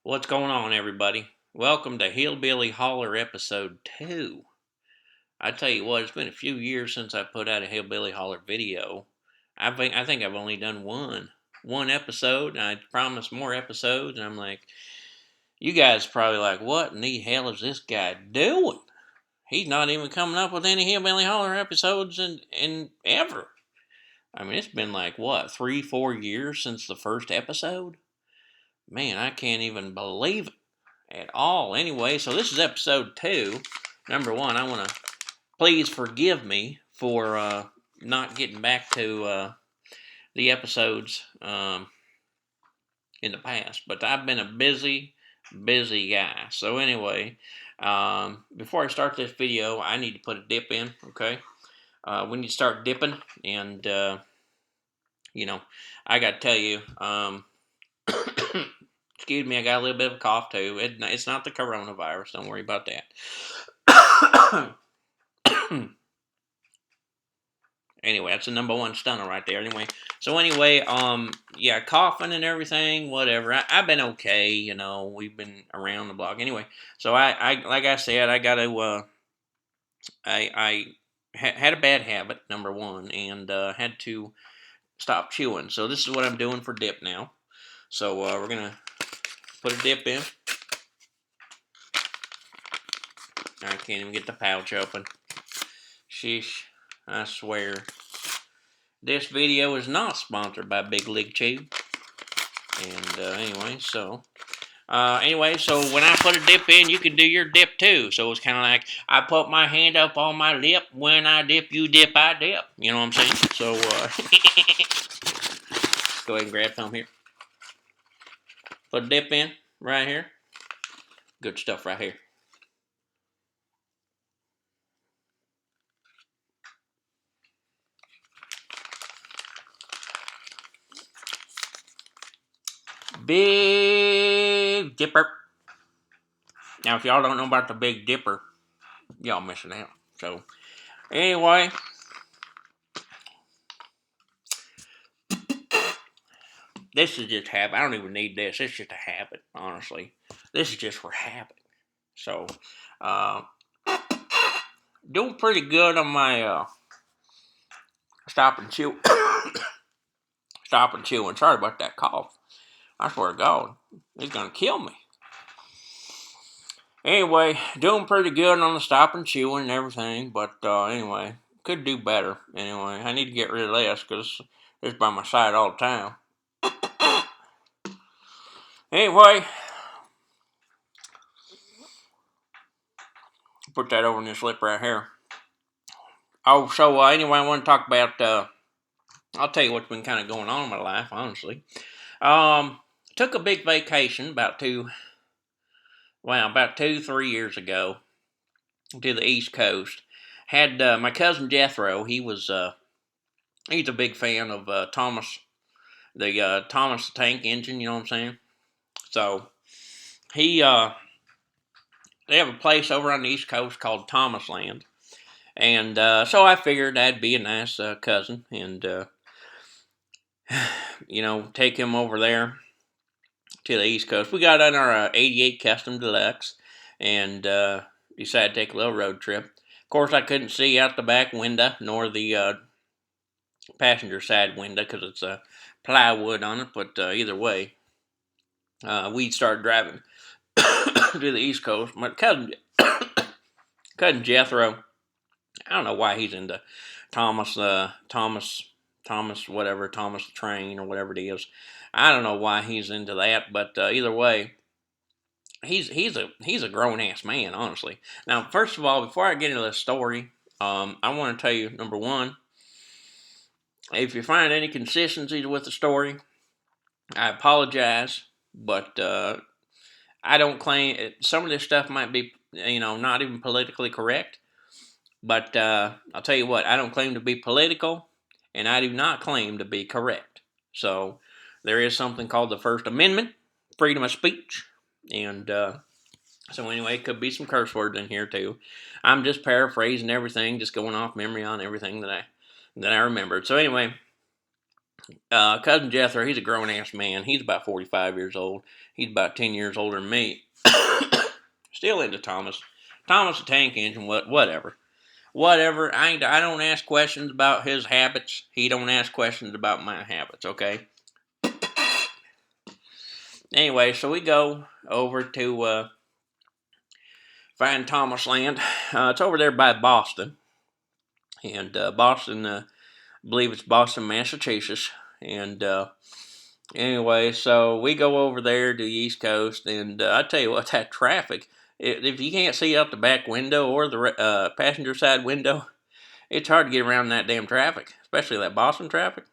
What's going on, everybody? Welcome to Hillbilly Holler episode 2. I tell you what, it's been a few years since I put out a Hillbilly Holler video. I think I've only done one episode, and I promised more episodes, and I'm like, you guys probably like, what in the hell is this guy doing? He's not even coming up with any Hillbilly Holler episodes in ever. I mean, it's been like, what, 3-4 years since the first episode? Man, I can't even believe it at all. Anyway, so this is episode 2. Number 1, I want to please forgive me for not getting back to the episodes in the past, but I've been a busy guy. So anyway, before I start this video, I need to put a dip in. Okay, we need to start dipping, and I got to tell you. Excuse me, I got a little bit of a cough too. It's not the coronavirus. Don't worry about that. Anyway, that's the number one stunner right there. Anyway, yeah, coughing and everything, whatever. I've been okay, we've been around the block. Anyway, so I like I said, I got to, I had a bad habit, number one, and had to stop chewing. So this is what I'm doing for dip now. So we're going to put a dip in. I can't even get the pouch open. Sheesh, I swear. This video is not sponsored by Big League Chew. And anyway, so when I put a dip in, you can do your dip too. So it's kind of like I put my hand up on my lip. When I dip, you dip, I dip. You know what I'm saying? So go ahead and grab some here. Put a dip in right here. Good stuff right here. Big Dipper. Now, if y'all don't know about the Big Dipper, y'all missing out. So, anyway, this is just habit. I don't even need this. It's just a habit, honestly. This is just for habit. So, doing pretty good on my stop and chew. Stop and chewing. Sorry about that cough. I swear to God, it's gonna kill me. Anyway, doing pretty good on the stop and chewing and everything, but anyway, could do better. Anyway, I need to get rid of this because it's by my side all the time. Anyway, put that over in this lip right here. Oh, so anyway, I want to talk about. I'll tell you what's been kind of going on in my life, honestly. Took a big vacation about 2-3 years ago to the East Coast. Had my cousin Jethro. He's a big fan of Thomas the Tank Engine. You know what I'm saying? So they have a place over on the East Coast called Thomas Land, and so I figured that'd be a nice cousin, and take him over there to the East Coast. We got on our 88 Custom Deluxe and decided to take a little road trip. Of course, I couldn't see out the back window nor the passenger side window because it's plywood on it, but either way, we started driving to the East Coast. My cousin Jethro, I don't know why he's into Thomas the Train or whatever it is. I don't know why he's into that, but either way, he's a grown ass man, honestly. Now, first of all, before I get into the story, I want to tell you, number one, if you find any consistencies with the story, I apologize, but I don't claim some of this stuff might be not even politically correct. But I'll tell you what, I don't claim to be political, and I do not claim to be correct. So there is something called the First Amendment, freedom of speech, and so anyway, it could be some curse words in here too. I'm just paraphrasing everything, just going off memory on everything that I remembered. So anyway, Cousin Jethro, he's a grown ass man. He's about 45 years old. He's about 10 years older than me. Still into Thomas. Thomas the Tank Engine, whatever. Whatever. I don't ask questions about his habits. He don't ask questions about my habits, okay? Anyway, so we go over to find Thomas Land. It's over there by Boston. And Boston, I believe it's Boston, Massachusetts. And anyway, so we go over there to the East Coast. And I tell you what, that traffic, if you can't see out the back window or the passenger side window, it's hard to get around that damn traffic, especially that Boston traffic.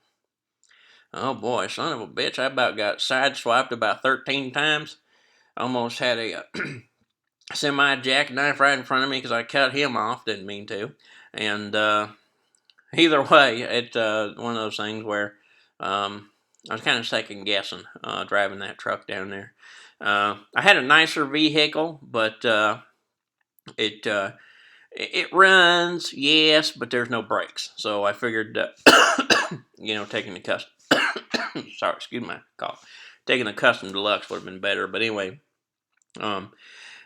Oh boy, son of a bitch, I about got sideswiped about 13 times. Almost had a semi jackknife right in front of me because I cut him off, didn't mean to. And either way, it's one of those things where I was kind of second guessing driving that truck down there. I had a nicer vehicle, but it runs, yes, but there's no brakes. So I figured, taking the custom. Sorry, excuse my cough. Taking the custom deluxe would have been better. But anyway,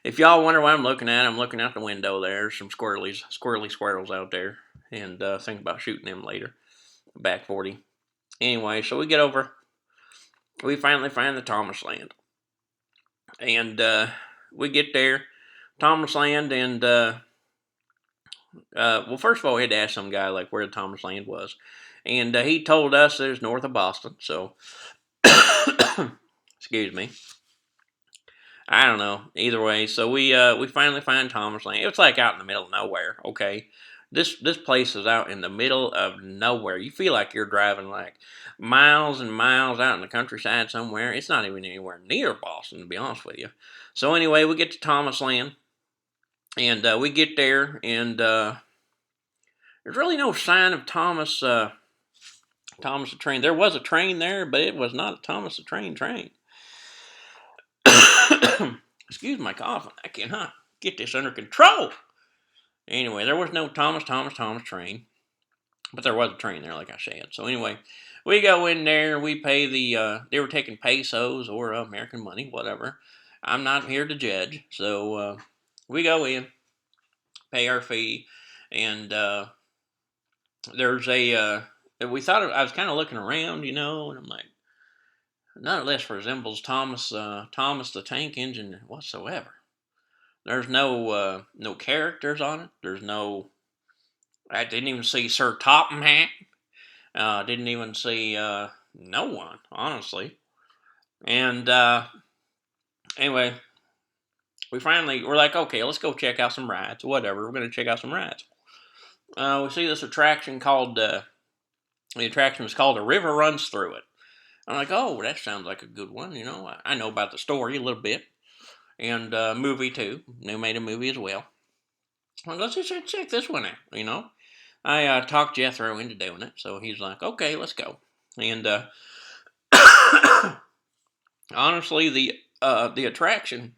if y'all wonder what I'm looking at, I'm looking out the window there. There's some squirrely squirrels out there. And think about shooting them later. Back 40. Anyway, so we get over. We finally find the Thomas Land. And we get there. Thomas Land and... well, first of all, we had to ask some guy like where the Thomas Land was. And he told us that it's north of Boston. So... excuse me. I don't know. Either way, so we finally find Thomas Land. It was like out in the middle of nowhere. Okay, this place is out in the middle of nowhere. You feel like you're driving like miles and miles out in the countryside somewhere. It's not even anywhere near Boston, to be honest with you. So anyway, we get to Thomas Land, and we get there, and there's really no sign of Thomas. Thomas the Train. There was a train there, but it was not a Thomas the Train. Excuse my coughing. I cannot get this under control. Anyway, there was no Thomas train, but there was a train there, like I said. So anyway, we go in there. We pay they were taking pesos or American money, whatever. I'm not here to judge. So we go in, pay our fee, and there's we thought I was kind of looking around, and I'm like, none of this resembles Thomas the Tank Engine whatsoever. There's no characters on it. There's no. I didn't even see Sir Topham Hatt. Didn't even see no one, honestly. And anyway, we're like, okay, let's go check out some rides. Whatever, we're gonna check out some rides. We see this attraction called the attraction was called "A River Runs Through It." I'm like, oh, that sounds like a good one. I know about the story a little bit, and movie too. They made a movie as well. Well, let's just check this one out. I talked Jethro into doing it, so he's like, okay, let's go. And honestly, the attraction.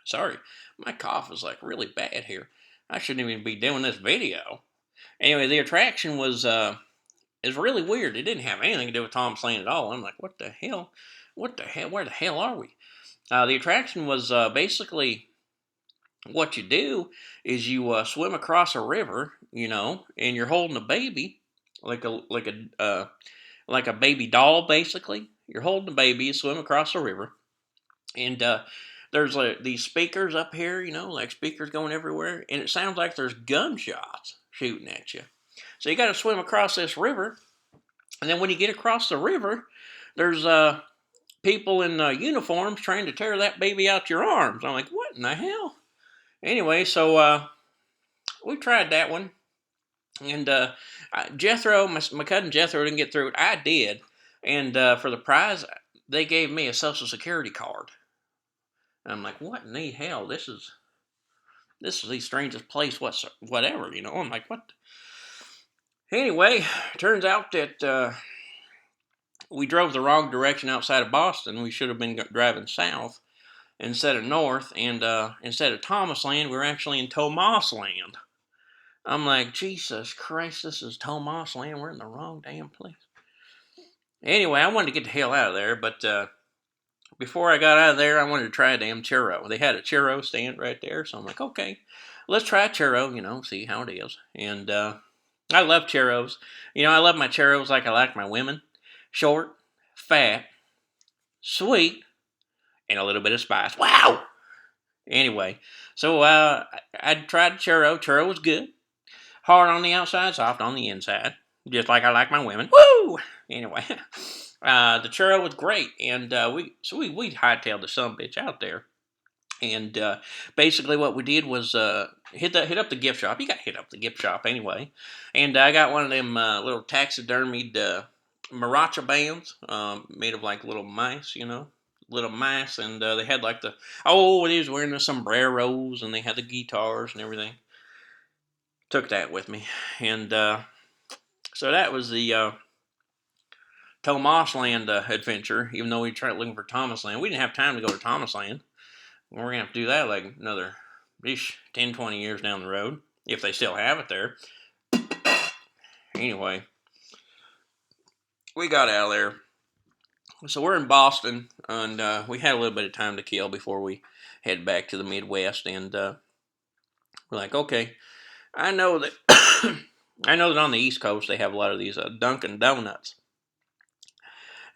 Sorry, my cough is like really bad here. I shouldn't even be doing this video. Anyway, the attraction was is really weird. It didn't have anything to do with Thomas Land at all. I'm like, what the hell? What the hell? Where the hell are we? The attraction was basically what you do is you swim across a river, and you're holding a baby, like a baby doll, basically. You're holding a baby, you swim across the river, and there's these speakers up here, like speakers going everywhere, and it sounds like there's gunshots shooting at you. So you got to swim across this river, and then when you get across the river, there's people in uniforms trying to tear that baby out your arms. I'm like, what in the hell? Anyway, so we tried that one, and Jethro, my cousin Jethro didn't get through it. I did, and for the prize, they gave me a Social Security card. And I'm like, what in the hell? This is the strangest place whatever. I'm like, what? Anyway, turns out that we drove the wrong direction outside of Boston. We should have been driving south instead of north, and instead of Thomas Land, we're actually in Tomas Land. I'm like, Jesus Christ, this is Tomas Land. We're in the wrong damn place. Anyway, I wanted to get the hell out of there, but before I got out of there, I wanted to try a damn churro. They had a churro stand right there, so I'm like, okay, let's try a churro, see how it is. And I love churros. I love my churros like I like my women. Short, fat, sweet, and a little bit of spice. Wow! Anyway, so I tried churro. Churro was good. Hard on the outside, soft on the inside. Just like I like my women. Woo! Anyway, the churro was great, and we hightailed the sumbitch out there. And basically, what we did was hit up the gift shop. You got to hit up the gift shop anyway. And I got one of them little taxidermied maracha bands made of like little mice, little mice. And they had like he was wearing the sombreros, and they had the guitars and everything. Took that with me, and so that was the Tomas Land adventure. Even though we tried looking for Thomas Land, we didn't have time to go to Thomas Land. We're going to have to do that like another 10, 20 years down the road, if they still have it there. Anyway, we got out of there. So we're in Boston, and we had a little bit of time to kill before we head back to the Midwest. And we're like, okay, I know that I know that on the East Coast they have a lot of these Dunkin' Donuts.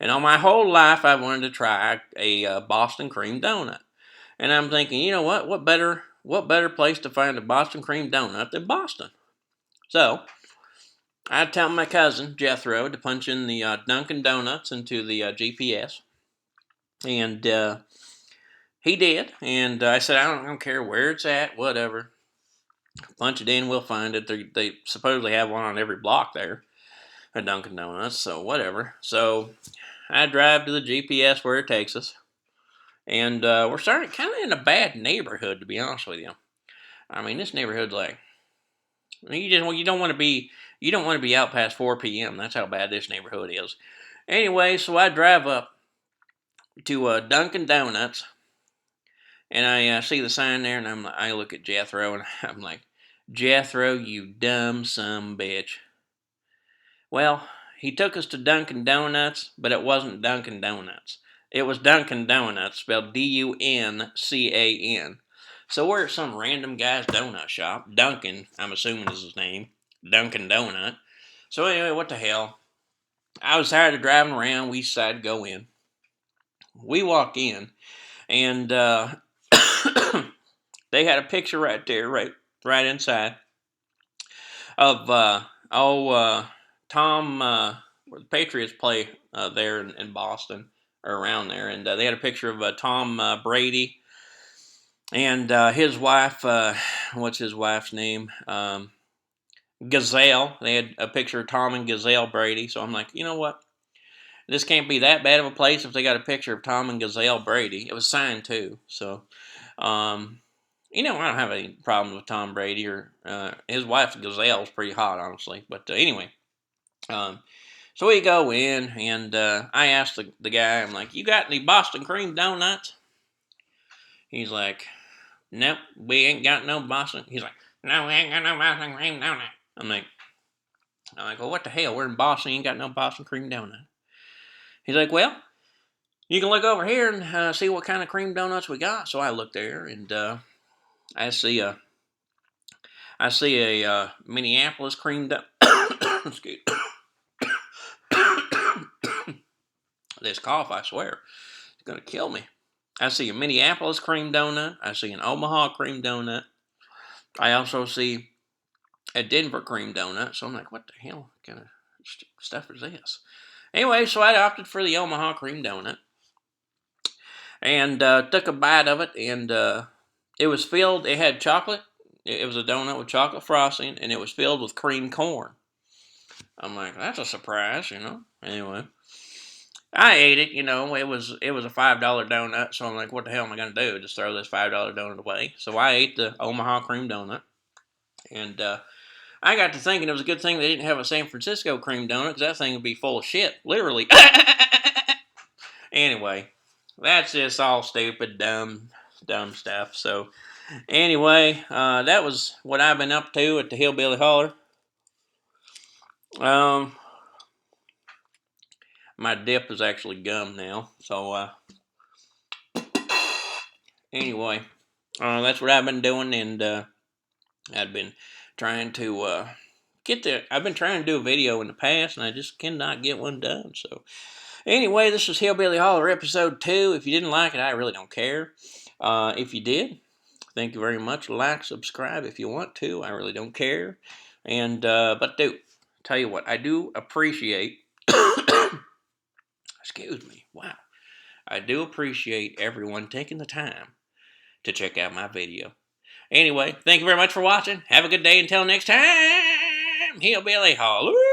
And all my whole life I've wanted to try a Boston cream donut. And I'm thinking, you know what? What better place to find a Boston cream donut than Boston? So I tell my cousin Jethro to punch in the Dunkin' Donuts into the GPS, and he did. And I said, I don't care where it's at, whatever. Punch it in, we'll find it. They supposedly have one on every block there, a Dunkin' Donuts. So whatever. So I drive to the GPS where it takes us. And we're starting kind of in a bad neighborhood, to be honest with you. I mean, this neighborhood's like, you don't want to be out past 4 p.m. That's how bad this neighborhood is. Anyway, so I drive up to Dunkin' Donuts, and I see the sign there, and I look at Jethro, and I'm like, Jethro, you dumb son bitch. Well, he took us to Dunkin' Donuts, but it wasn't Dunkin' Donuts. It was Dunkin' Donuts, spelled Duncan. So we're at some random guy's donut shop. Duncan, I'm assuming is his name. Dunkin' Donut. So anyway, what the hell? I was tired of driving around. We decided to go in. We walk in, and they had a picture right there, right inside, of Tom, where the Patriots play there in Boston, or around there. And they had a picture of Tom Brady and his wife, what's his wife's name? Gazelle. They had a picture of Tom and Gazelle Brady. So I'm like, you know what? This can't be that bad of a place if they got a picture of Tom and Gazelle Brady. It was signed too. So, I don't have any problems with Tom Brady, or his wife Gazelle is pretty hot, honestly. But anyway, so we go in, and I asked the guy, I'm like, you got any Boston cream donuts? He's like, nope, we ain't got no Boston. He's like, no, we ain't got no Boston cream donut. I'm like, well, what the hell? We're in Boston, ain't got no Boston cream donut. He's like, well, you can look over here and see what kind of cream donuts we got. So I look there, and I see a Minneapolis cream donut. Excuse this cough, I swear, it's gonna kill me. I see a Minneapolis cream donut. I see an Omaha cream donut. I also see a Denver cream donut. So I'm like, what the hell kind of stuff is this? Anyway, so I opted for the Omaha cream donut, and took a bite of it, and it was filled. It had chocolate. It was a donut with chocolate frosting, and it was filled with cream corn. I'm like, that's a surprise, Anyway, I ate it. It was a $5 donut, so I'm like, what the hell am I gonna do? Just throw this $5 donut away? So I ate the Omaha cream donut, and I got to thinking it was a good thing they didn't have a San Francisco cream donut, because that thing would be full of shit, literally. Anyway, that's just all stupid, dumb stuff. So anyway, that was what I've been up to at the Hillbilly Holler. My dip is actually gum now. So anyway, that's what I've been doing, and I've been trying to I've been trying to do a video in the past, and I just cannot get one done. So anyway, this is Hillbilly Holler episode 2. If you didn't like it, I really don't care. If you did, thank you very much. Like, subscribe if you want to. I really don't care. And but tell you what, I do appreciate. Excuse me. Wow. I do appreciate everyone taking the time to check out my video. Anyway, thank you very much for watching. Have a good day until next time. Hillbilly Holler.